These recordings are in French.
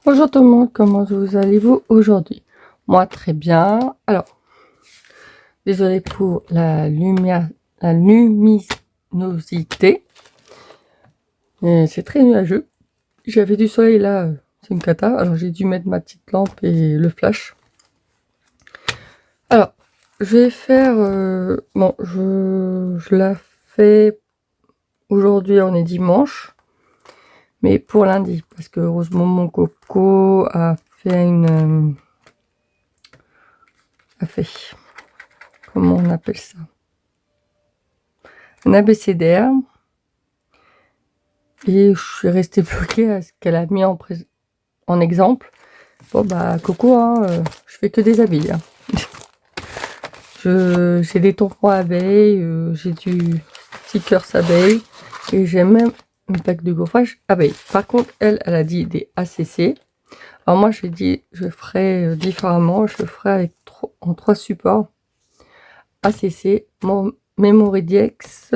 Bonjour tout le monde, comment vous allez-vous aujourd'hui? Moi très bien. Alors, désolé pour la lumière, la luminosité. C'est très nuageux. J'avais du soleil là, c'est une cata. Alors j'ai dû mettre ma petite lampe et le flash. Alors, je vais faire... bon, je la fais... Aujourd'hui, on est dimanche. Mais pour lundi, parce que heureusement mon coco a fait comment on appelle ça, un abécédaire, et je suis restée bloquée à ce qu'elle a mis en exemple. Bon bah Coco, hein, je fais que des abeilles, hein. J'ai des tampons abeilles, j'ai du stickers abeilles, et j'ai même une plaque de gaufrage abeilles. Par contre, elle a dit des ACC. Alors moi, j'ai dit, je ferai différemment, je le ferai avec en 3 supports. ACC, mon Memoridex,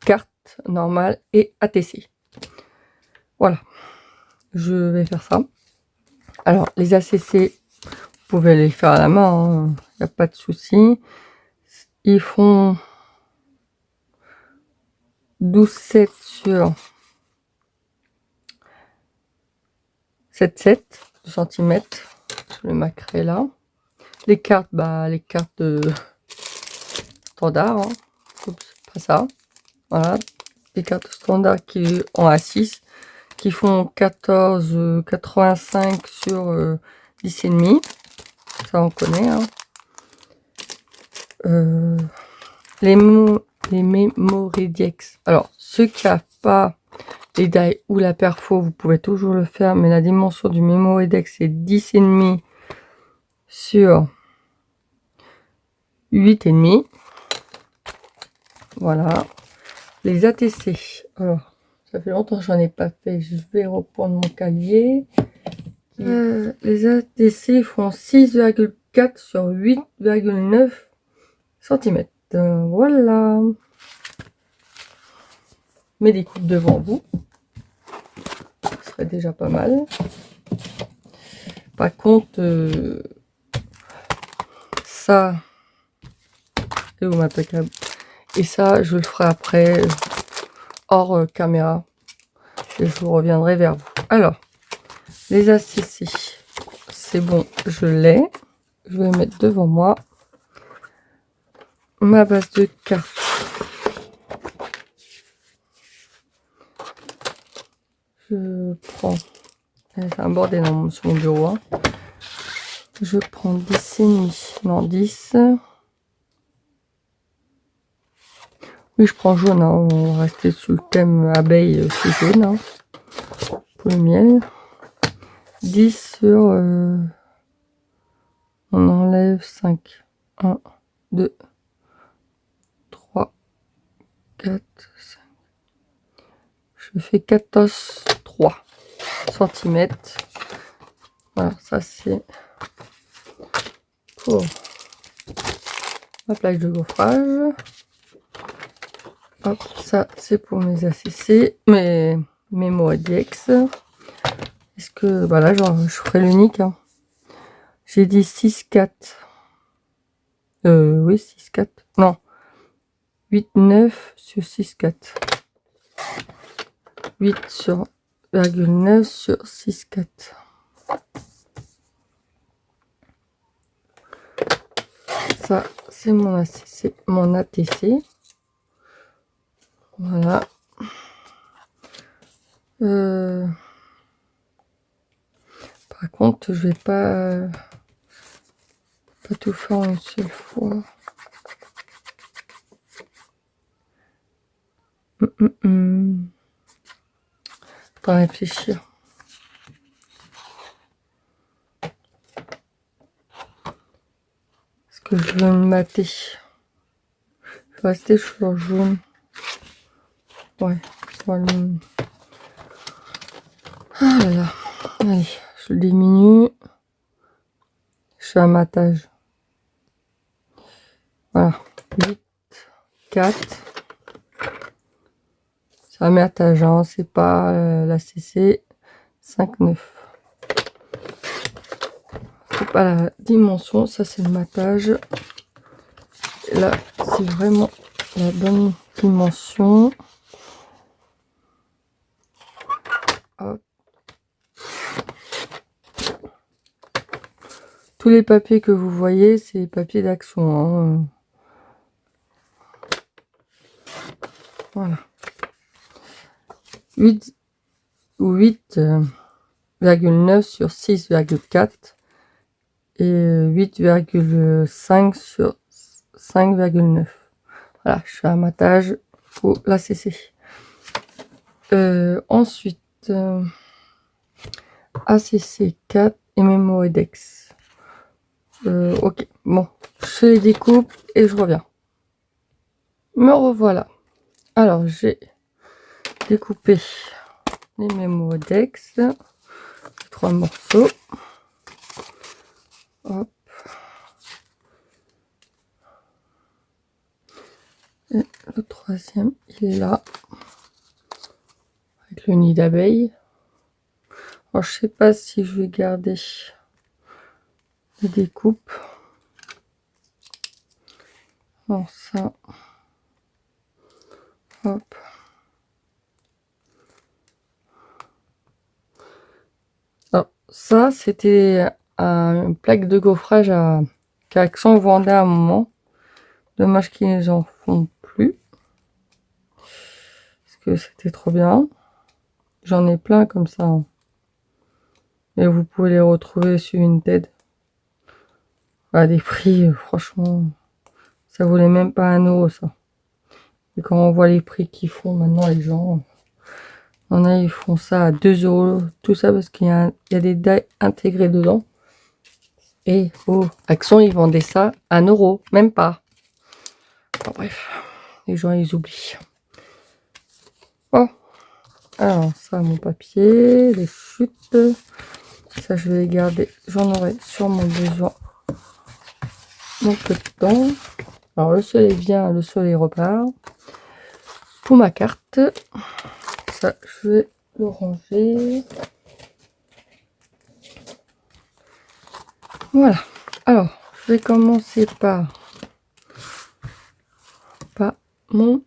carte normale et ATC. Voilà, je vais faire ça. Alors, les ACC, vous pouvez les faire à la main, il n'y a pas de souci. Ils font 12,7 sur 7,7 cm. Je le marquerai là. Les cartes, bah, les cartes standards. Hein. Oups, pas ça. Voilà, les cartes standards qui ont A6, qui font 14,85 sur 10,5. Ça, on connaît. Hein. Les Memoridex. Alors, ceux qui n'ont pas les die ou la perfo, vous pouvez toujours le faire, mais la dimension du Memoridex c'est 10,5 sur 8,5. Voilà. Les ATC. Alors, ça fait longtemps que j'en ai pas fait. Je vais reprendre mon cahier. Les ATC font 6,4 sur 8,9 cm. Voilà. Mets des coupes devant vous. Ce serait déjà pas mal. Par contre, ça, et où m'attaquer. Et ça, je le ferai après, hors caméra. Et je vous reviendrai vers vous. Alors, les ACC, c'est bon, je l'ai. Je vais mettre devant moi ma base de cartes. Je prends, c'est un bordel sur mon bureau. Hein. Je prends 10,5, non 10. Oui, je prends jaune, hein. On va rester sous le thème abeille, c'est jaune. Hein. Pour le miel. 10 sur... on enlève 5. 1, 2, 3, 4, 5. Je fais 14,3 cm. Voilà, ça c'est pour ma plaque de gaufrage. Hop, ça c'est pour mes ACC, mes Memoridex. Est-ce que, voilà, genre, je ferai l'unique. Hein. J'ai dit 6,4. Oui, 6,4. Non. 8,9 sur 6,4. 8 sur 9 sur 6,4. Ça, c'est mon ACC, mon ATC. Voilà. Par contre, je vais pas tout faire en une seule fois. Faut réfléchir. Est-ce que je veux me mater? Je vais rester sur jaune. Ouais, voilà. Ah là là. Allez, je le diminue. Je fais un matage. Voilà. 8, 4. C'est un matage, hein. C'est pas la CC. 5,9. C'est pas la dimension, ça c'est le matage. Et là, c'est vraiment la bonne dimension. Hop. Tous les papiers que vous voyez, c'est les papiers d'Action. Hein. Voilà. 8,9 sur 6,4 et 8,5 sur 5,9. Voilà, je fais un matage pour la CC. Ensuite, ACC 4 et Memoedex. Ok, bon, je les découpe et je reviens. Me revoilà. Alors, j'ai découpé les Memoedex, 3 morceaux. Hop. Et le troisième, il est là, avec le nid d'abeille. Alors, je sais pas si je vais garder les découpes. Alors, ça. Hop. Alors, ça, c'était une plaque de gaufrage qu'Action vendait à un moment. Dommage qu'ils ne en font plus. Parce que c'était trop bien. J'en ai plein comme ça. Hein. Et vous pouvez les retrouver sur Vinted. À des prix, franchement, ça valait même pas 1 € ça. Et quand on voit les prix qu'ils font maintenant, les gens, ils font ça à 2 €. Tout ça parce qu'il y a des dailles intégrées dedans. Et oh, Action, ils vendaient ça à 1 €, même pas. Enfin, bref, les gens, ils oublient. Oh, alors ça, mon papier, les chutes, ça, je vais les garder. J'en aurai sûrement besoin dans peu de temps. Alors, le soleil vient, le soleil repart. Pour ma carte, ça, je vais le ranger. Voilà. Alors, je vais commencer par mon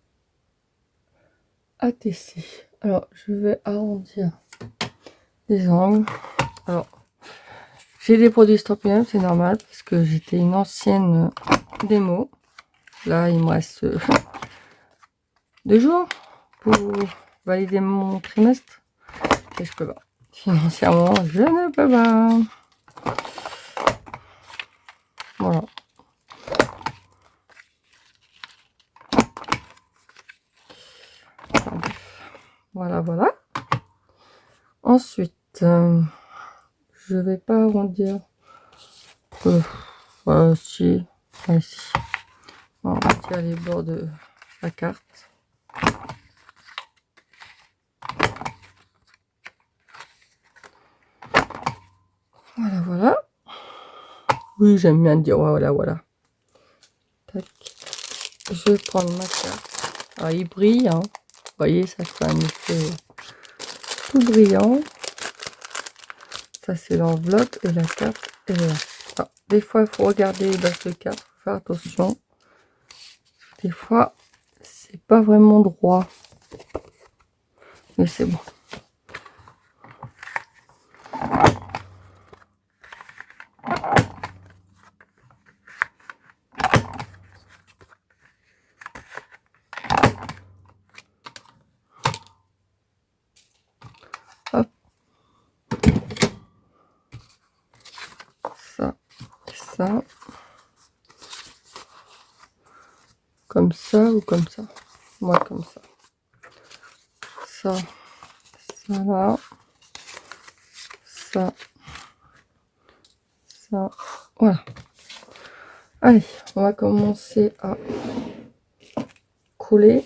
ATC. Alors, je vais arrondir les angles. Alors, j'ai des produits Stropium, c'est normal, parce que j'étais une ancienne démo. Là, il me reste 2 jours pour valider mon trimestre. Et je peux pas. Financièrement, je ne peux pas. Voilà. Voilà, voilà. Ensuite, je vais pas arrondir. Voilà, si. Ici. On va retirer les bords de la carte. Voilà, voilà. Oui, j'aime bien dire voilà, voilà. Tac. Je vais prendre ma carte. Alors, il brille, hein. Vous voyez, ça fait un effet tout brillant. Ça, c'est l'enveloppe et la carte est là. Alors, des fois, il faut regarder les bases de carte. Faut faire attention. Des fois, c'est pas vraiment droit. Mais c'est bon. Hop. Ça. Ça. Comme ça ou comme ça. Moi, comme ça. Ça. Ça là. Ça. Ça. Voilà. Allez, on va commencer à coller.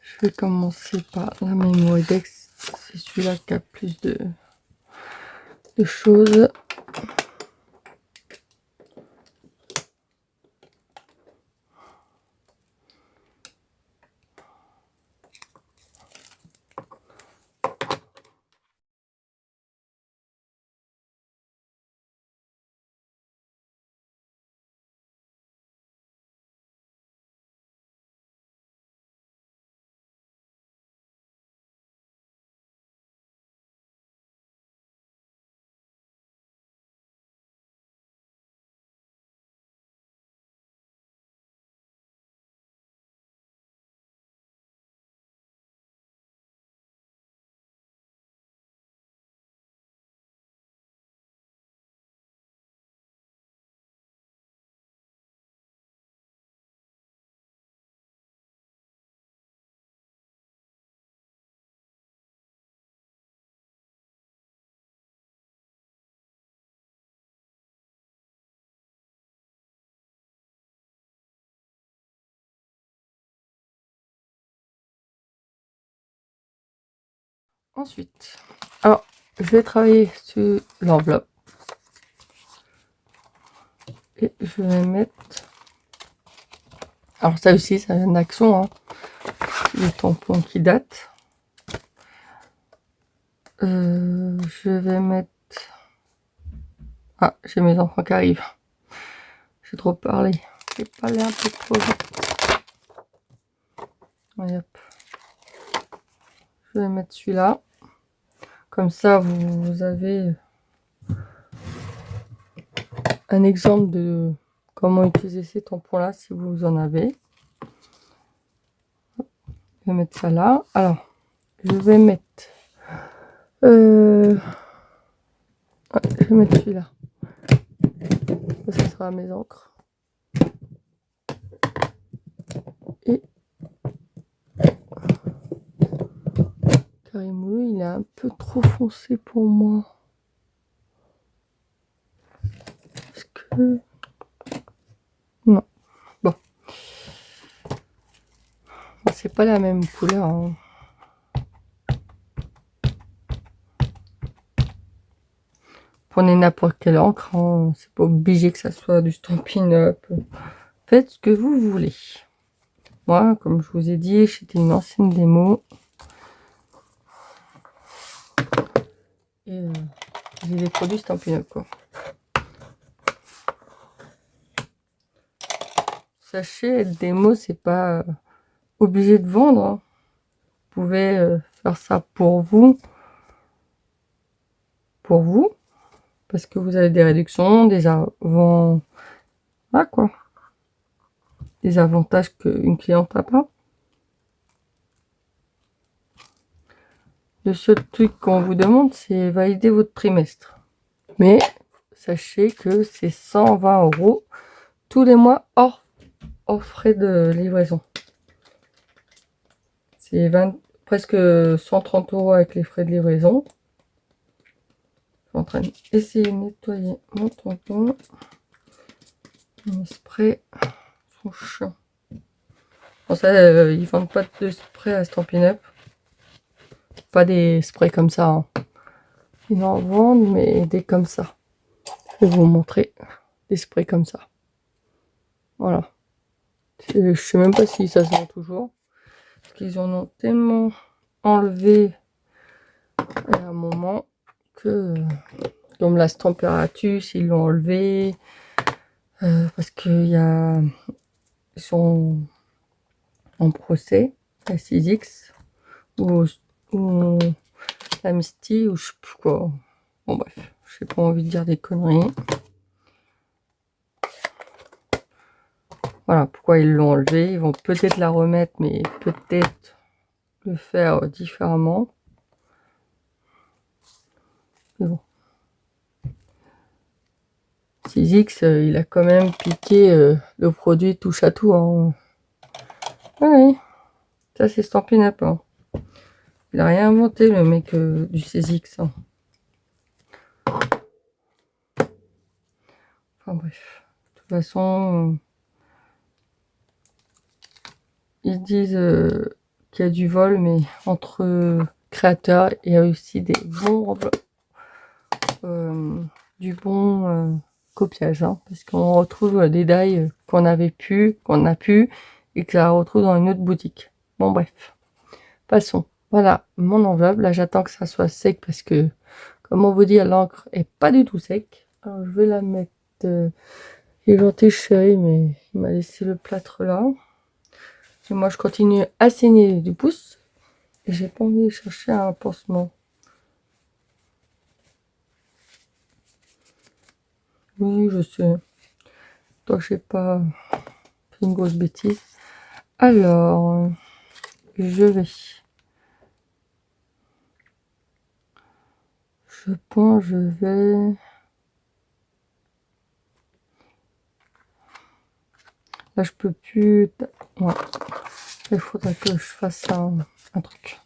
Je vais commencer par la Memoedex. C'est celui-là qui a plus de choses. Ensuite, alors, je vais travailler sur l'enveloppe. Et je vais mettre... Alors ça aussi, ça vient d'Action, hein. Le tampon qui date. Je vais mettre... Ah, j'ai mes enfants qui arrivent. J'ai trop parlé. J'ai parlé un peu trop vite. Allez, hop. Je vais mettre celui-là. Comme ça, vous avez un exemple de comment utiliser ces tampons-là si vous en avez. Je vais mettre ça là. Alors, je vais mettre... je vais mettre celui-là. Ça sera mes encres. Et Carimoulou, il est un peu trop foncé pour moi. Parce que... Non. Bon. C'est pas la même couleur, hein. Prenez n'importe quelle encre, hein. C'est pas obligé que ça soit du Stampin' Up. Faites ce que vous voulez. Moi, comme je vous ai dit, c'était une ancienne démo. Et j'ai des produits Stampin' Up, quoi. Sachez, être démo, c'est pas obligé de vendre, hein. Vous pouvez faire ça pour vous. Parce que vous avez des réductions, des avant... Ah, quoi. Des avantages qu'une cliente n'a pas. Le seul truc qu'on vous demande, c'est valider votre trimestre. Mais sachez que c'est 120 € tous les mois hors frais de livraison. C'est presque 130 € avec les frais de livraison. Je suis en train d'essayer de nettoyer mon tampon. Mes sprays sont chiants. Pour ça, ils vendent pas de spray à Stampin' Up. Pas des sprays comme ça, hein. Ils en vendent, mais des comme ça. Je vais vous montrer des sprays comme ça. Voilà. Je sais même pas si ça se vend toujours. Parce qu'ils en ont tellement enlevé à un moment que... Comme la Stamparatus, ils l'ont enlevé. Parce qu'il y a... Ils sont en procès. La 6X. Ou la Misty, ou je sais plus quoi. Bon bref, j'ai pas envie de dire des conneries. Voilà pourquoi ils l'ont enlevé. Ils vont peut-être la remettre, mais peut-être le faire différemment. Mais bon. 6X, il a quand même piqué le produit touche à tout, hein. Oui, ça c'est Stampin' Up, hein. Il a rien inventé le mec du 6X, hein. Enfin bref, de toute façon, ils disent qu'il y a du vol, mais entre créateurs, il y a aussi des bons du bon copiage, hein, parce qu'on retrouve des die qu'on a pu, et que ça retrouve dans une autre boutique. Bon bref, passons. Voilà mon enveloppe. Là, j'attends que ça soit sec parce que, comme on vous dit, l'encre est pas du tout sec. Alors, je vais la mettre. Il est gentil, chéri, mais il m'a laissé le plâtre là. Et moi, je continue à saigner du pouce. Et j'ai pas envie de chercher un pansement. Oui, je sais. Toi, je sais pas fait une grosse bêtise. Alors, je pense, je vais... Là, je peux plus... Ouais. Il faudrait que je fasse un truc.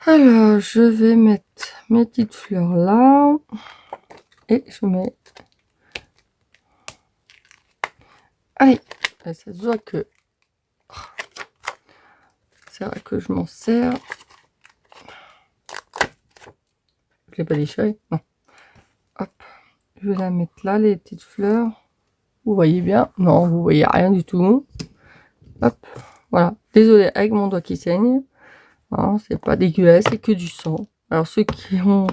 Alors, je vais mettre mes petites fleurs là. Et je mets... Allez, ça se voit que... C'est vrai que je m'en sers. Je l'ai pas déchiré. Non. Hop. Je vais la mettre là, les petites fleurs. Vous voyez bien? Non, vous voyez rien du tout. Hop. Voilà. Désolée avec mon doigt qui saigne. Hein, c'est pas dégueulasse, c'est que du sang. Alors ceux qui ont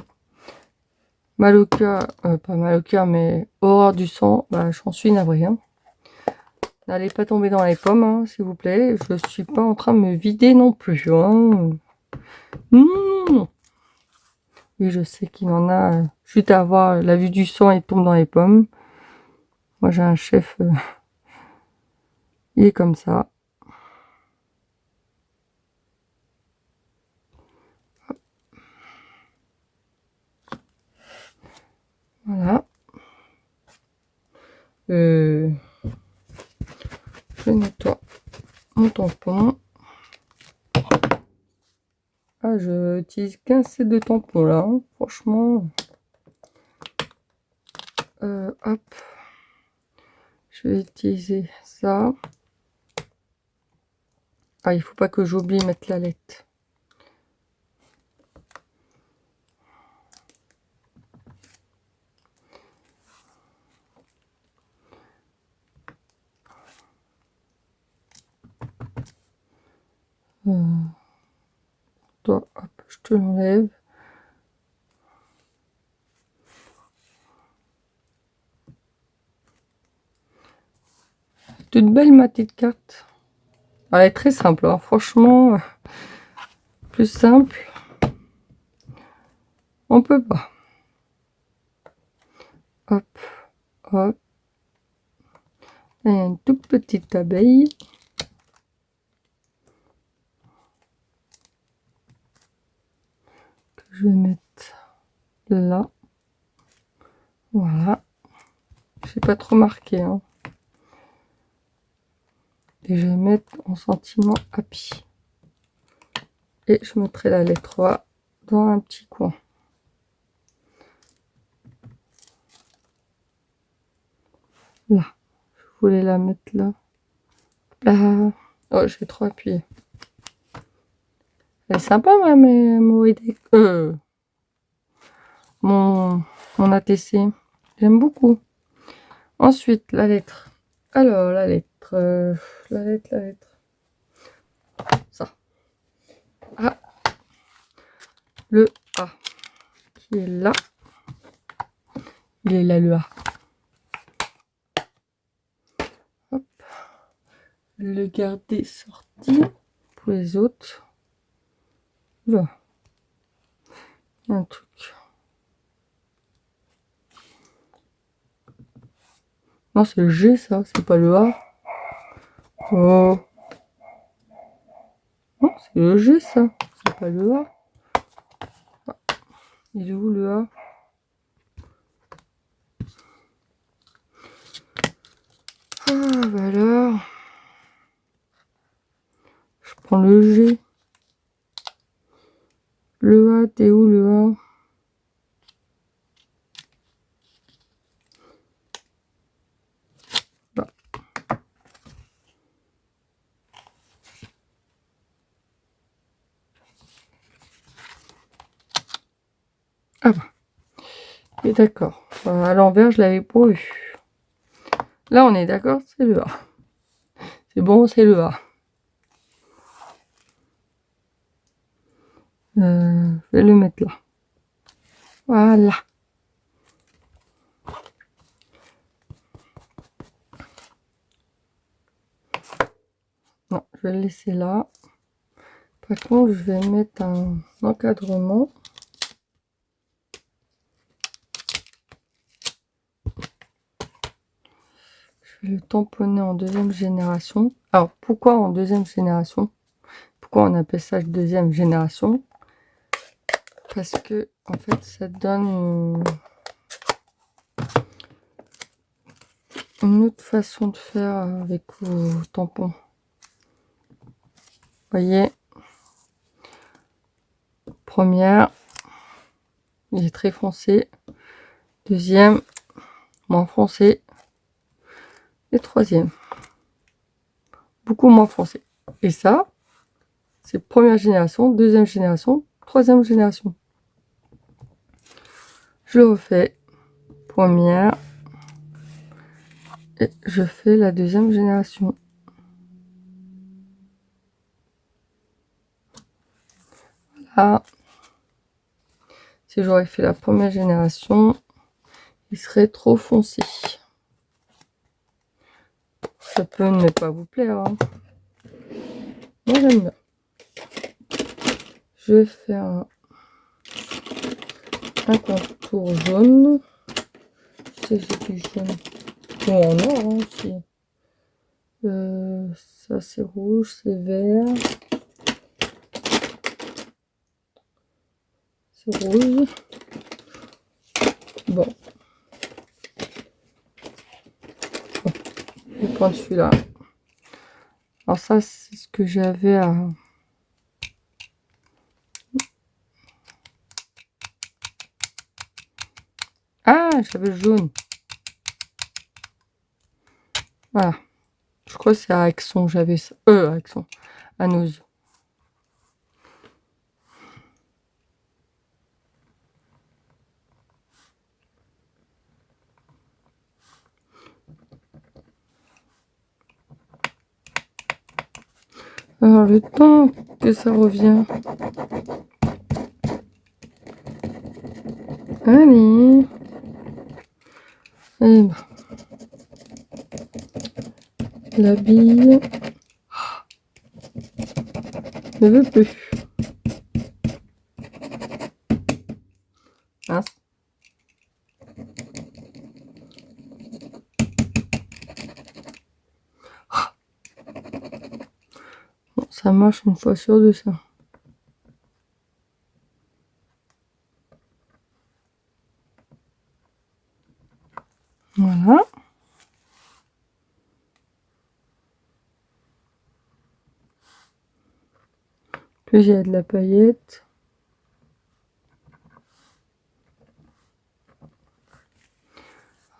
mal au cœur, pas mal au cœur, mais horreur du sang, bah j'en suis navrée. Hein. N'allez pas tomber dans les pommes, hein, s'il vous plaît. Je suis pas en train de me vider non plus. Hein. Mmh. Oui, je sais qu'il y en a, juste à avoir la vue du sang, il tombe dans les pommes. Moi, j'ai un chef, il est comme ça. Voilà. Je nettoie mon tampon. Ah, je utilise qu'un set de tampons là, hein. Franchement. Hop. Je vais utiliser ça. Ah, il faut pas que j'oublie mettre la lettre. Toi, hop, je te l'enlève. Toute belle ma petite carte. Elle est très simple, hein. Franchement, plus simple, on peut pas. Hop, hop. Et une toute petite abeille. Que je vais mettre là. Voilà. J'ai pas trop marqué. Hein. Et je vais mettre en sentiment happy. Et je mettrai la lettre A dans un petit coin. Là. Je voulais la mettre là. Là. Oh, j'ai trop appuyé. Elle est sympa, mon idée. Mon ATC. J'aime beaucoup. Ensuite, la lettre. Alors, la lettre. La lettre. Ça. Ah. Le A. Qui est là. Il est là, le A. Hop. Le garder sorti. Pour les autres. Là. Un truc. Non, c'est le G, ça. C'est pas le A. Oh. Non, c'est le G, ça. C'est pas le A. Ah. Il est où, le A? Ah, bah alors. Je prends le G. Le A, t'es où, le A? Là. Ah bah. Et d'accord. À l'envers, je l'avais pas vu. Là, on est d'accord, c'est le A. C'est bon, c'est le A. Je vais le mettre là. Voilà. Non, je vais le laisser là. Par contre, je vais mettre un encadrement. Je vais le tamponner en deuxième génération. Alors, pourquoi en deuxième génération? Pourquoi on appelle ça deuxième génération? Parce que, en fait, ça donne une autre façon de faire avec vos tampons. Voyez, première, il est très foncé. Deuxième, moins foncé. Et troisième, beaucoup moins foncé. Et ça, c'est première génération, deuxième génération, troisième génération. Je le refais. Première. Et je fais la deuxième génération. Voilà. Si j'aurais fait la première génération, il serait trop foncé. Ça peut ne pas vous plaire. Hein. Moi, j'aime bien. Je vais faire un contour jaune. Je sais, j'ai du jaune. Ou en or hein, aussi. Ça, c'est rouge, c'est vert. C'est rouge. Bon. Je vais prendre celui-là. Alors ça, c'est ce que j'avais à... Ah, j'avais le jaune. Voilà. Je crois que c'est à Axon, j'avais ça. Axon. À Nose. Alors, le temps que ça revient. Allez. Eh ben. La bille ne veut plus. Mince. Bon, ça marche une fois sur deux, ça. Voilà. Plus il y a de la paillette.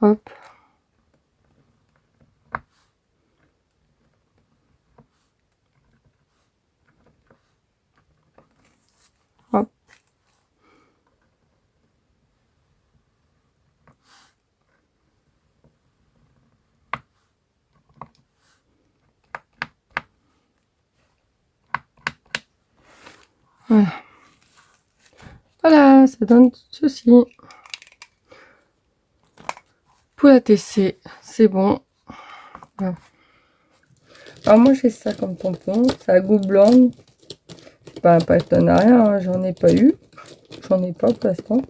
Hop. Hop. Voilà. Voilà, ça donne ceci. Pour la TC, c'est bon. Voilà. Alors moi j'ai ça comme tampon, ça a goût blanc. C'est pas un partenariat, hein, j'en ai pas eu. J'en ai pas pour l'instant.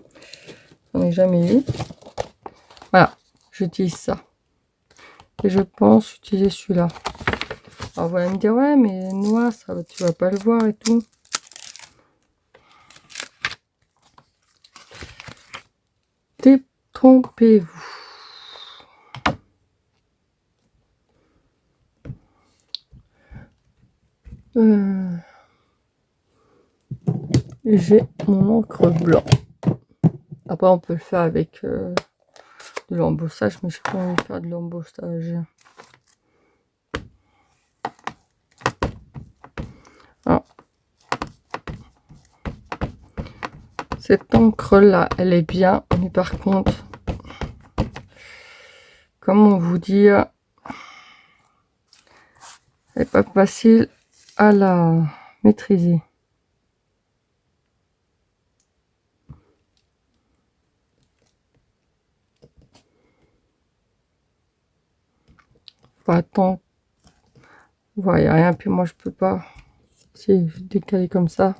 J'en ai jamais eu. Voilà, j'utilise ça. Et je pense utiliser celui-là. Alors vous allez me dire, ouais, mais noir, ça, tu vas pas le voir et tout. Détrompez-vous. J'ai mon encre blanc. Après, on peut le faire avec de l'embossage, mais je n'ai pas envie de faire de l'embossage. Cette encre-là, elle est bien, mais par contre, comment vous dire, elle n'est pas facile à la maîtriser. Faut attendre. Voilà, il n'y a rien, puis moi je peux pas. Si je décale comme ça.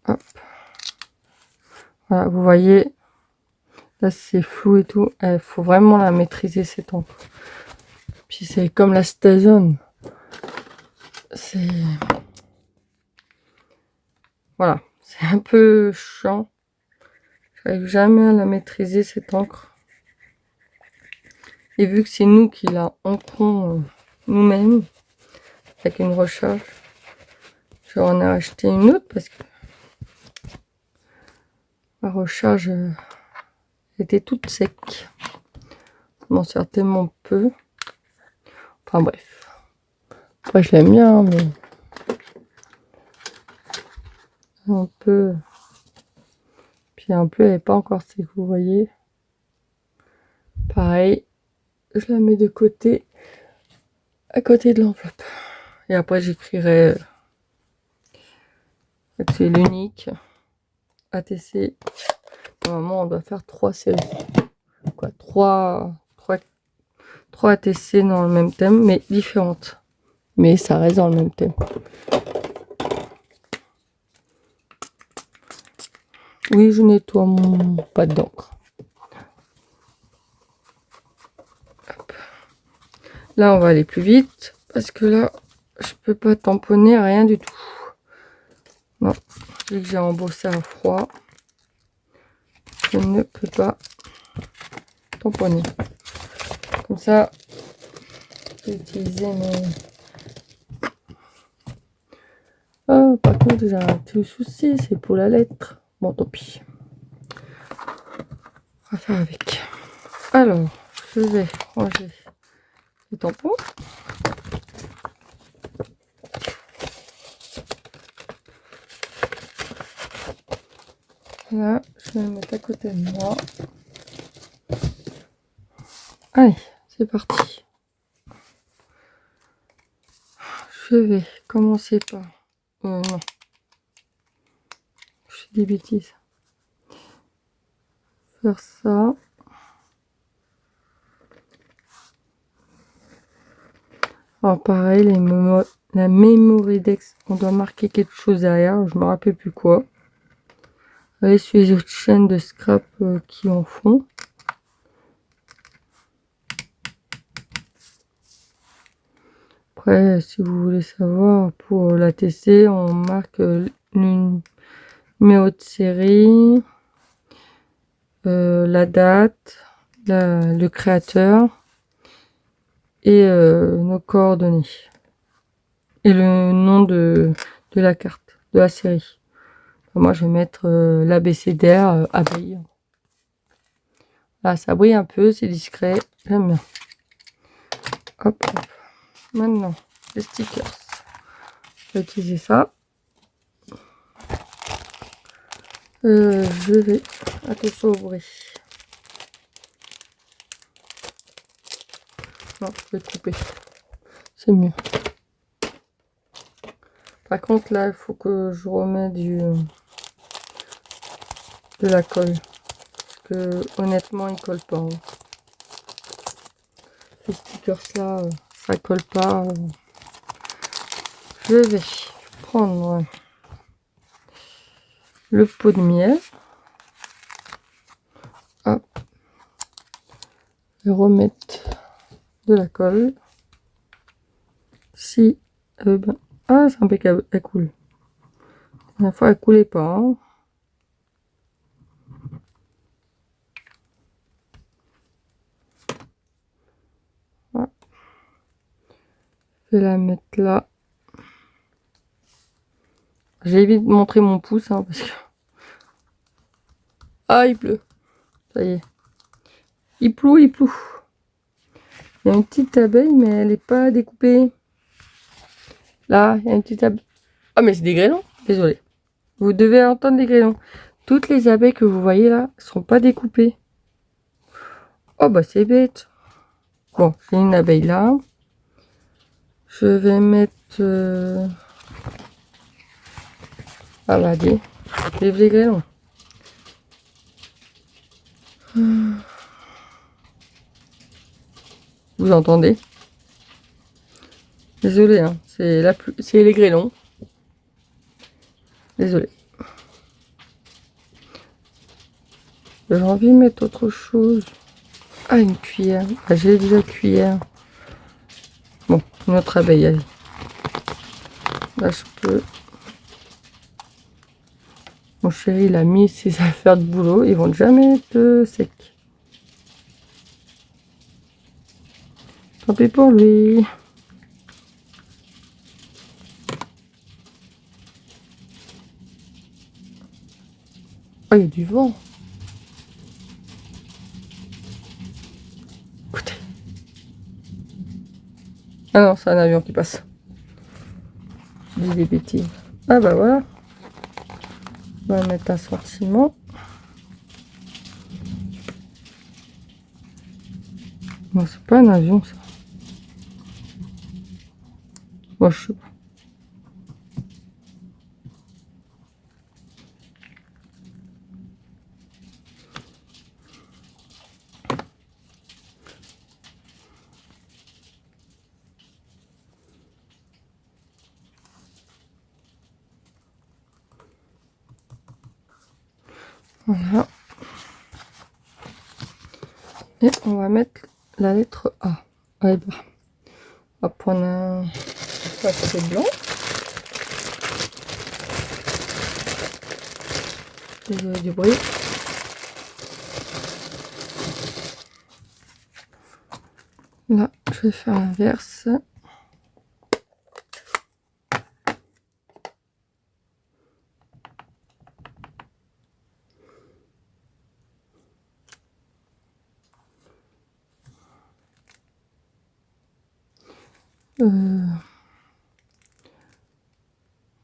Hop. Voilà, vous voyez, là c'est flou et tout. Il faut vraiment la maîtriser cette encre. Puis c'est comme la Stazone. C'est... Voilà, c'est un peu chiant. J'arrive jamais à la maîtriser cette encre. Et vu que c'est nous qui la encrons nous-mêmes, avec une recharge, j'en ai acheté une autre parce que la recharge était toute sec. Je m'en sers tellement peu. Enfin bref. Après je l'aime bien, mais... un peu. Puis un peu, elle n'est pas encore sec, vous voyez. Pareil, je la mets de côté, à côté de l'enveloppe. Et après, j'écrirai que c'est l'unique ATC. Normalement, on doit faire 3 séries. Quoi, 3 ATC dans le même thème, mais différentes. Mais ça reste dans le même thème. Oui, je nettoie mon pâte d'encre. Là, on va aller plus vite parce que là, je peux pas tamponner rien du tout. Non, vu que j'ai embossé à froid, je ne peux pas tamponner. Comme ça, je vais utiliser mes... Oh, par contre, j'ai un petit souci, c'est pour la lettre. Bon, tant pis. On va faire avec. Alors, je vais ranger les tampons. Là, je vais le mettre à côté de moi. Allez, c'est parti. Je vais commencer par... non. Je fais des bêtises. Faire ça. Alors pareil, la Memorydex, on doit marquer quelque chose derrière, je me rappelle plus quoi. Allez sur les autres chaînes de scrap qui en font. Après, si vous voulez savoir, pour la TC, on marque le numéro de série, la date, le créateur et nos coordonnées. Et le nom de la carte, de la série. Moi, je vais mettre l'ABCDR abeille. Là, ça brille un peu, c'est discret. J'aime bien. Hop, hop. Maintenant, les stickers. Je vais utiliser ça. Je vais... Attention au bruit. Non, je vais couper. C'est mieux. Par contre, là, il faut que je remette de la colle. Parce que, honnêtement, il colle pas. Les stickers là, ça colle pas. Je vais prendre le pot de miel. Hop. Et remettre de la colle. Si, ben, ah, c'est impeccable, elle coule. La dernière fois, elle coulait pas. Hein. Voilà. Je vais la mettre là. J'ai vite montré mon pouce, hein, parce que... Ah, il pleut. Ça y est. Il pleut, il pleut. Il y a une petite abeille, mais elle n'est pas découpée. Là, il y a une petite abeille. Ah, mais c'est des grêlons. Désolé. Vous devez entendre des grêlons. Toutes les abeilles que vous voyez là sont pas découpées. Oh, bah c'est bête. Bon, j'ai une abeille là. Je vais mettre... Ah bah, dis. Vive les grêlons. Vous entendez? Désolé, hein, c'est les grêlons. Désolé. J'ai envie de mettre autre chose. Ah, une cuillère. Ah, j'ai déjà cuillère. Bon, une autre abeille, allez. Là, je peux... Mon chéri, il a mis ses affaires de boulot. Ils vont jamais être secs. Tant pis pour lui. Oh, il y a du vent. Écoutez. Ah non, c'est un avion qui passe. Je dis des bêtises. Ah bah voilà. On va mettre un sentiment. Non, c'est pas un avion, ça. Moi, je sais pas. Voilà. Et on va mettre la lettre A. Allez, bah. On va prendre un papier blanc. Désolé du bruit. Là, je vais faire l'inverse.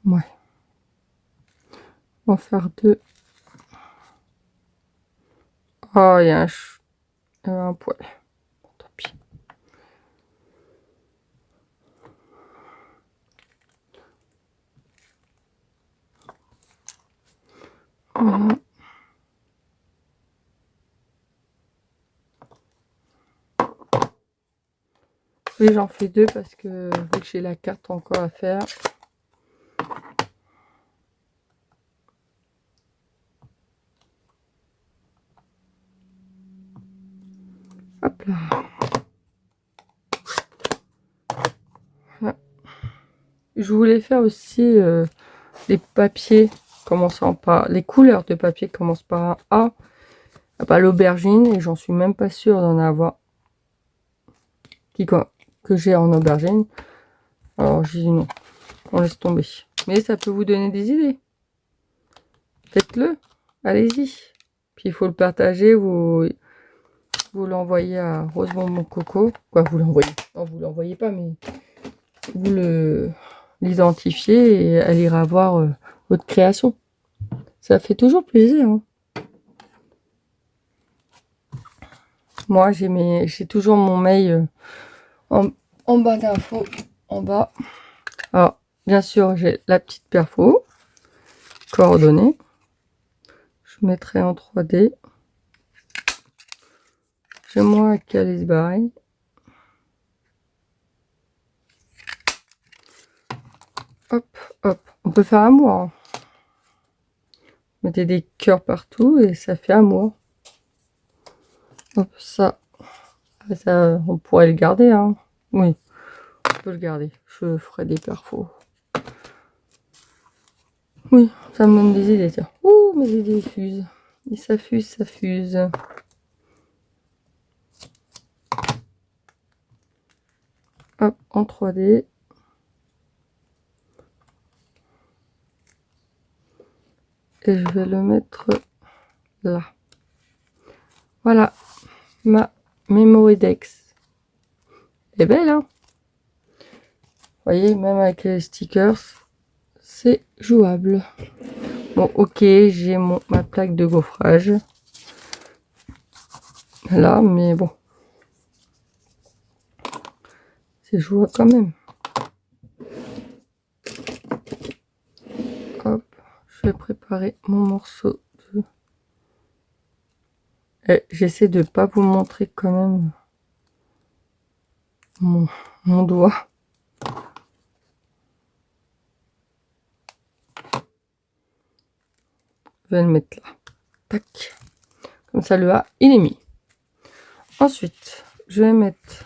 Ouais. On va faire deux. Oh, il y a un poil. Bon, tant pis. Voilà. Oui, j'en fais deux parce que vu que j'ai la carte encore à faire. Hop là. Voilà. Je voulais faire aussi les papiers commençant par... Les couleurs de papier commencent par un A. Pas l'aubergine, et j'en suis même pas sûre d'en avoir que j'ai en aubergine. Alors j'ai dit non, on laisse tomber. Mais ça peut vous donner des idées. Faites-le, allez-y. Puis il faut le partager, vous l'envoyez à Rose Bonbon Coco. Quoi, vous l'envoyez? Non, vous l'envoyez pas, mais vous l'identifiez et elle ira voir votre création. Ça fait toujours plaisir. Hein. Moi, j'ai toujours mon mail en bas d'infos, en bas. Alors, bien sûr, j'ai la petite perfo, coordonnées. Je mettrai en 3D. J'ai moi à caler se barrer. Hop, hop. On peut faire amour. Hein. Mettez des cœurs partout et ça fait amour. Hop, ça, on pourrait le garder. Hein. Oui, on peut le garder. Je ferai des perfos. Oui, ça me donne des idées. Tiens. Ouh, mes idées fusent. Et ça fuse, ça fuse. Hop, en 3D. Et je vais le mettre là. Voilà, ma Memory Dex. Elle est belle, hein? Vous voyez, même avec les stickers, c'est jouable. Bon, ok, j'ai ma plaque de gaufrage. Là, mais bon. C'est jouable quand même. Hop, je vais préparer mon morceau de... J'essaie de pas vous montrer quand même mon doigt. Je vais le mettre là. Tac. Comme ça, le A, il est mis. Ensuite, je vais mettre...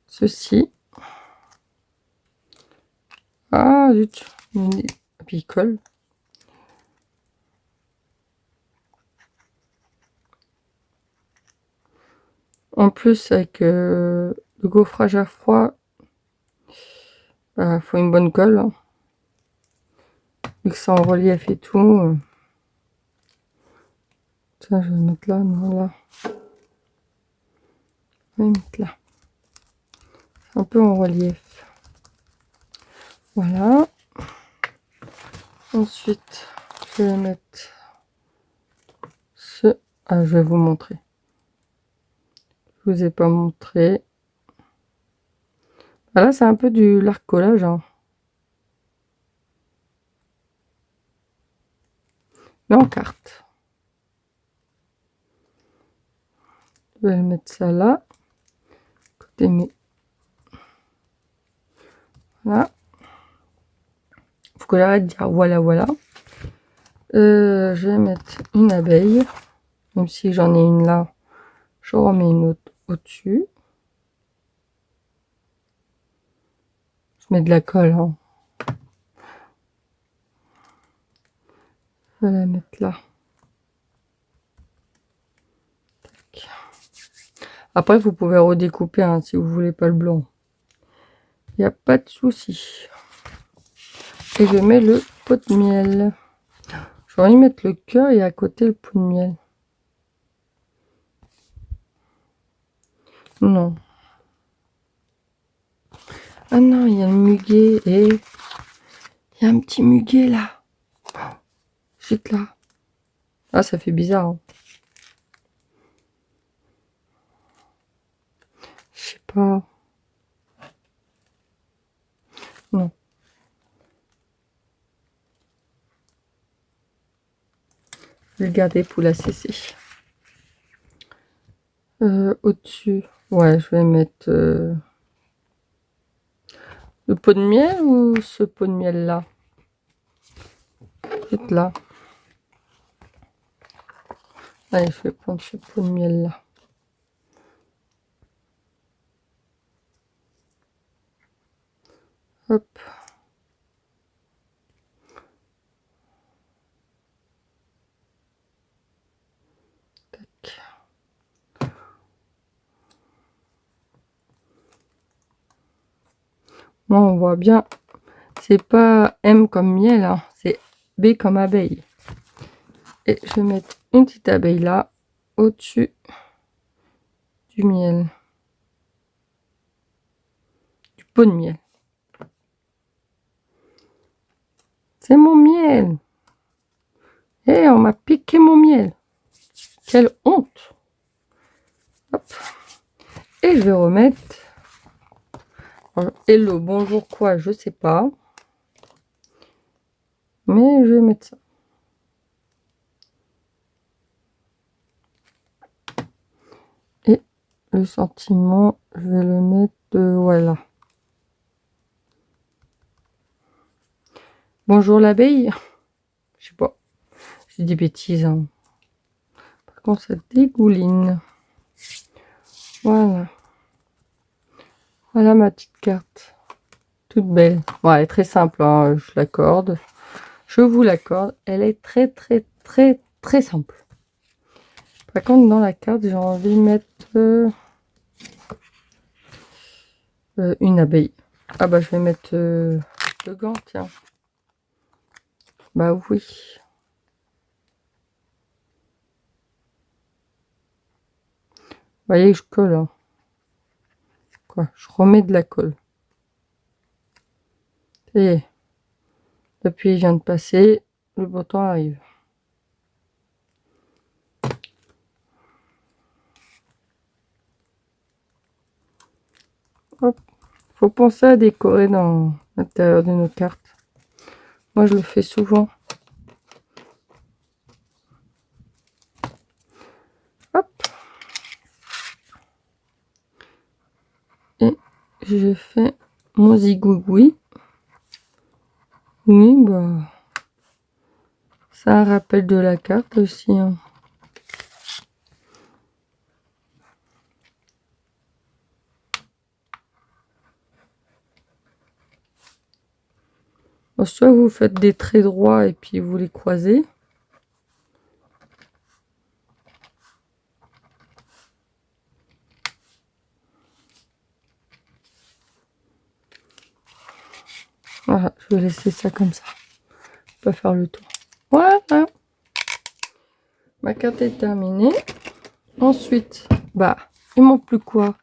ceci. Ah, zut. Puis il colle. En plus, avec le gaufrage à froid, faut une bonne colle. Hein. Vu que c'est en relief et tout. Tiens, je vais le mettre là, non, là. Je vais le mettre là. C'est un peu en relief. Voilà. Ensuite, je vais mettre ce... Ah, je vais vous montrer. Je vous ai pas montré. Ah, là, c'est un peu du l'art collage, hein. Mais en carte. Je vais mettre ça là. Côté mes... Voilà. Faut que j'arrête de dire voilà, voilà. Je vais mettre une abeille. Même si j'en ai une là, je remets une autre au-dessus. Je mets de la colle, hein. Je vais la mettre là. Tac. Après, vous pouvez redécouper, hein, si vous voulez pas le blanc. Il n'y a pas de souci. Et je mets le pot de miel. J'ai envie de mettre le cœur et à côté le pot de miel. Non. Ah non, il y a le muguet et il y a un petit muguet là. Juste là. Ah, ça fait bizarre, hein. Je sais pas. Non. Je vais le garder pour la cesser. Au-dessus. Ouais, je vais mettre le pot de miel ou ce pot de miel là. Juste là. Allez, je vais prendre ce pot de miel là. Hop. Tac. Bon, on voit bien. C'est pas M comme miel, hein, c'est B comme abeille. Et je vais mettre une petite abeille là, au-dessus du miel. Du pot de miel. C'est mon miel. Eh, on m'a piqué mon miel. Quelle honte. Hop. Et je vais remettre... Hello, bonjour quoi, je sais pas. Mais je vais mettre ça. Et le sentiment, je vais le mettre voilà. Bonjour l'abeille. Je sais pas. J'ai des bêtises, hein. Par contre, ça dégouline. Voilà. Voilà ma petite carte. Toute belle. Bon, elle est très simple, hein, je l'accorde. Je vous l'accorde. Elle est très, très, très, très simple. Par contre, dans la carte, j'ai envie de mettre une abeille. Ah bah, je vais mettre le gant, tiens. Bah oui. Vous voyez, je colle, hein. Quoi, je remets de la colle. Et depuis, vient de passer. Le beau temps arrive. Hop. Faut penser à décorer dans l'intérieur de nos cartes. Moi, je le fais souvent. Hop. Et j'ai fait mon zigouigoui. Oui, bah, ça rappelle de la carte aussi, hein. Bon, soit vous faites des traits droits et puis vous les croisez. Voilà, je vais laisser ça comme ça. Je vais faire le tour. Voilà. Ma carte est terminée. Ensuite, bah, il manque plus quoi?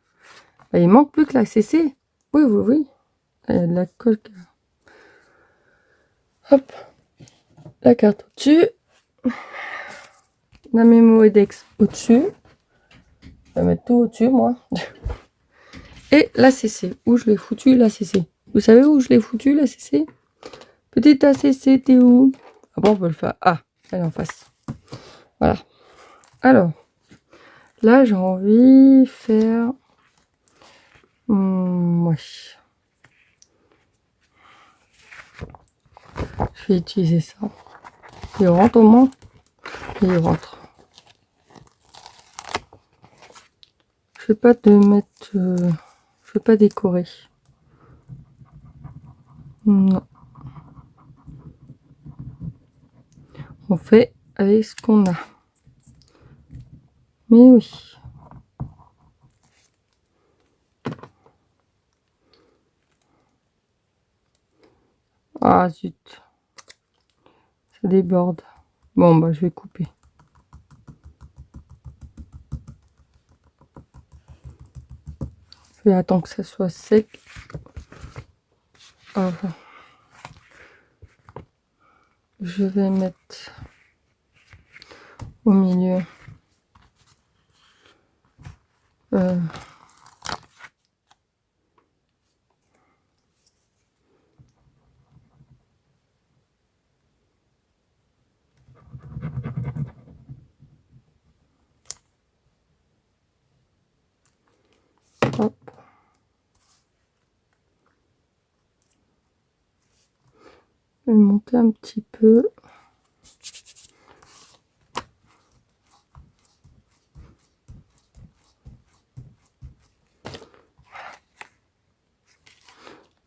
Bah, il manque plus que la CC. Oui, oui, oui. Il y a de la colle. Hop, la carte au-dessus. La mémo Edex au-dessus. Je vais mettre tout au-dessus, moi. Et la CC. Où je l'ai foutu, la CC? Vous savez où je l'ai foutu, la CC? Petite ACC, t'es où? Ah bon, on peut le faire. Ah, elle est en face. Voilà. Alors, là, j'ai envie de faire... ouais. Je vais utiliser ça. Il rentre au moins. Il rentre. Je vais pas te mettre... je vais pas décorer. Non. On fait avec ce qu'on a. Mais oui. Ah zut. Ça déborde. Bon, bah je vais couper. Je vais attendre que ça soit sec. Ah, je vais mettre au milieu. Hop. Je vais monter un petit peu.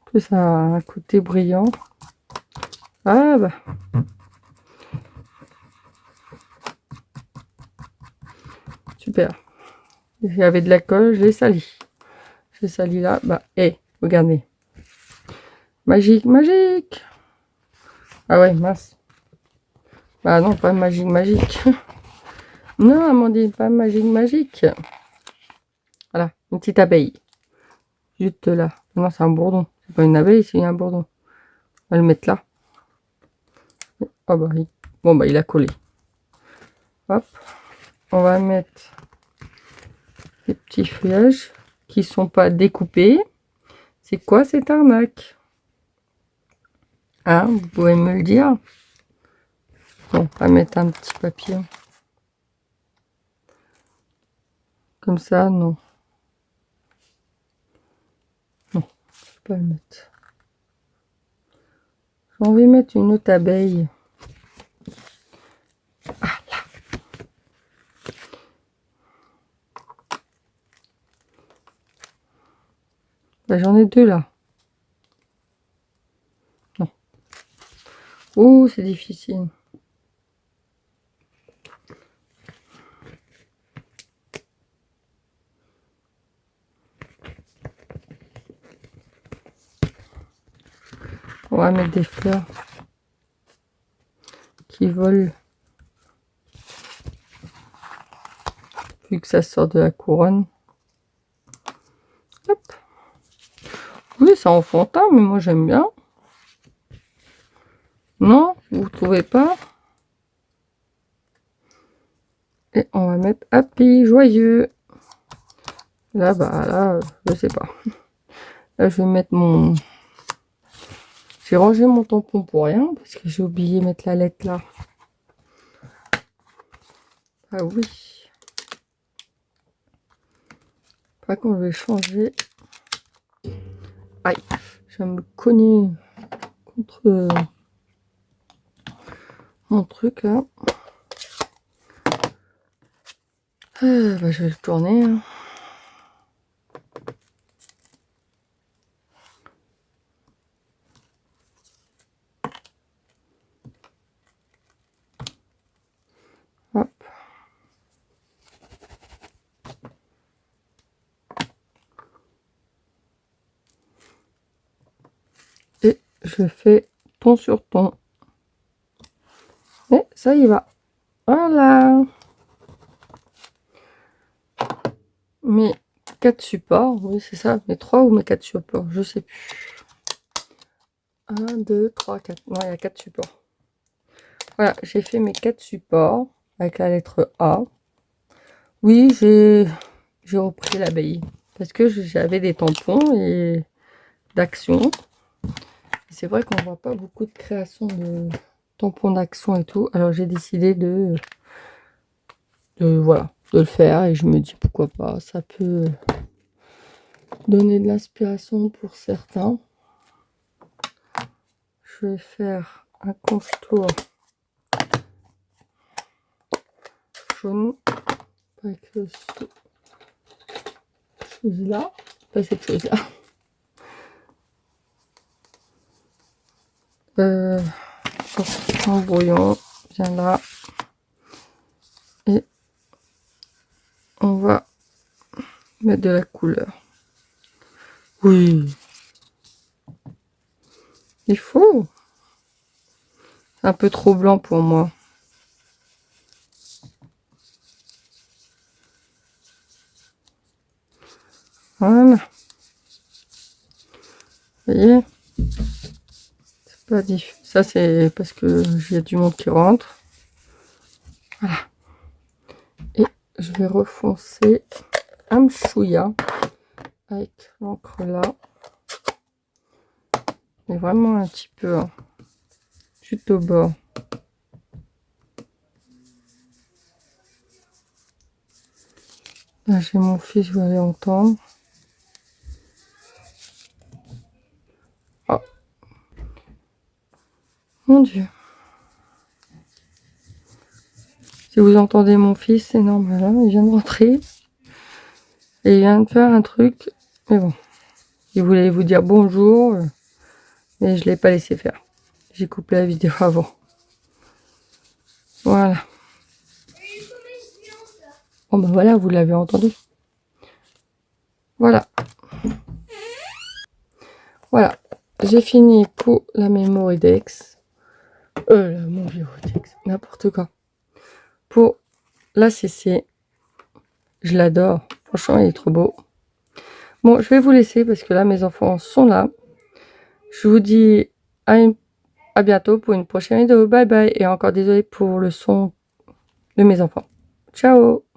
En plus, ça a un côté brillant. Ah bah. Super. Il y avait de la colle, je l'ai sali. Je l'ai sali là. Bah, regardez. Magique, magique. Ah ouais, mince. Bah non, pas magique, magique. Non, Amandine, pas magique, magique. Voilà, une petite abeille. Juste là. Non, c'est un bourdon. C'est pas une abeille, c'est un bourdon. On va le mettre là. Oh bah, bon, bah, il a collé. Hop. On va mettre les petits feuillages qui sont pas découpés. C'est quoi cette arnaque? Ah, vous pouvez me le dire. Bon, on va mettre un petit papillon. Comme ça, non. Non, je peux pas le mettre. J'ai envie de mettre une autre abeille. Ah, là. Bah, j'en ai deux là. Non. Ouh, c'est difficile. On va mettre des fleurs qui volent. Vu que ça sort de la couronne. Hop. Oui, c'est enfantin, mais moi j'aime bien. Non, vous trouvez pas? Et on va mettre happy, joyeux. Là, bah là, je sais pas. Là, je vais mettre mon... J'ai rangé mon tampon pour rien, parce que j'ai oublié de mettre la lettre là. Ah oui. Par contre, je vais changer. Aïe, je vais me cogner contre mon truc là. Bah, je vais le tourner. Hein. Hop. Et je fais ton sur ton. Et ça y va. Voilà. Mes 4 supports, oui c'est ça, mes 3 ou mes 4 supports, je sais plus. 1, 2, 3, 4. Non, il y a 4 supports. Voilà, j'ai fait mes 4 supports avec la lettre A. Oui, j'ai repris l'abeille parce que j'avais des tampons et d'action. C'est vrai qu'on voit pas beaucoup de création de tampons d'action et tout. Alors j'ai décidé de voilà, de le faire et je me dis pourquoi pas, ça peut donner de l'inspiration pour certains. Je vais faire un contour jaune avec cette chose là, pas cette chose là. Mon brouillon vient là et on va mettre de la couleur. Oui, il faut. C'est un peu trop blanc pour moi. Voilà. Vous voyez, c'est pas diffus. Ça c'est parce que j'ai du monde qui rentre. Voilà. Et je vais refoncer un chouïa avec l'encre là. Mais vraiment un petit peu, hein, juste au bord. Là j'ai mon fils, vous allez entendre. Oh. Mon Dieu. Si vous entendez mon fils, c'est normal, hein, il vient de rentrer. Et il vient de faire un truc. Mais bon. Il voulait vous dire bonjour. Mais je ne l'ai pas laissé faire. J'ai coupé la vidéo avant. Voilà. Bon ben voilà, vous l'avez entendu. Voilà. Voilà. J'ai fini pour la Memory-Dex. La Memory-Dex, n'importe quoi. Pour la CC. Je l'adore. Franchement, il est trop beau. Bon, je vais vous laisser parce que là, mes enfants sont là. Je vous dis à bientôt pour une prochaine vidéo. Bye bye. Et encore désolé pour le son de mes enfants. Ciao!